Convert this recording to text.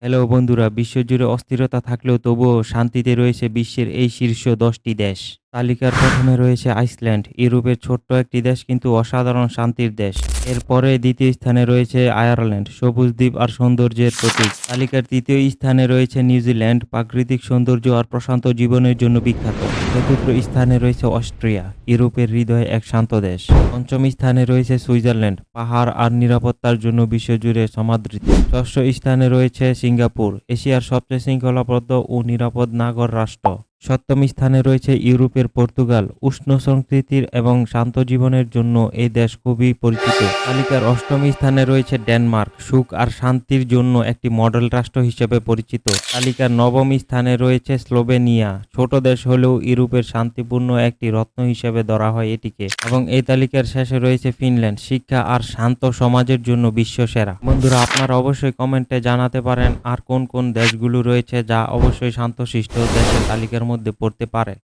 Hello বন্ধুরা, বিশ্বজুড়ে অস্থিরতা থাকলেও তবুও শান্তিতে রয়েছে বিশ্বের এই শীর্ষ ১০টি দেশ। তালিকার প্রথমে রয়েছে আইসল্যান্ড, ইউরোপের ছোট্ট একটি দেশ কিন্তু অসাধারণ শান্তির দেশ। এরপরে দ্বিতীয় স্থানে রয়েছে আয়ারল্যান্ড, সবুজ দ্বীপ আর সৌন্দর্যের প্রতীক। তালিকার তৃতীয় স্থানে রয়েছে নিউজিল্যান্ড, প্রাকৃতিক সৌন্দর্য আর প্রশান্ত জীবনের জন্য বিখ্যাত। চতুর্থ স্থানে রয়েছে অস্ট্রিয়া, ইউরোপের হৃদয়ে এক শান্ত দেশ। পঞ্চম স্থানে রয়েছে সুইজারল্যান্ড, পাহাড় আর নিরাপত্তার জন্য বিশ্বজুড়ে সমাদৃত। ষষ্ঠ স্থানে রয়েছে সিঙ্গাপুর, এশিয়ার সবচেয়ে শৃঙ্খলাবদ্ধ ও নিরাপদ নাগর রাষ্ট্র। সপ্তম স্থানে রয়েছে ইউরোপের পর্তুগাল, উষ্ণ সংস্কৃতির এবং শান্ত জীবনের জন্য এই দেশ খুবই পরিচিত। তালিকার অষ্টম স্থানে রয়েছে ডেনমার্ক, সুখ আর শান্তির জন্য একটি মডেল রাষ্ট্র হিসেবে পরিচিত। তালিকার নবম স্থানে রয়েছে স্লোভেনিয়া, ছোট দেশ হলেও ইউরোপের শান্তিপূর্ণ একটি রত্ন হিসেবে ধরা হয় এটিকে। এবং এই তালিকার শেষে রয়েছে ফিনল্যান্ড, শিক্ষা আর শান্ত সমাজের জন্য বিশ্বসেরা। বন্ধুরা, আপনারা অবশ্যই কমেন্টে জানাতে পারেন আর কোন কোন দেশগুলো রয়েছে যা অবশ্যই শান্তশিষ্ট দেশের তালিকার মধ্যে পড়তে পারে।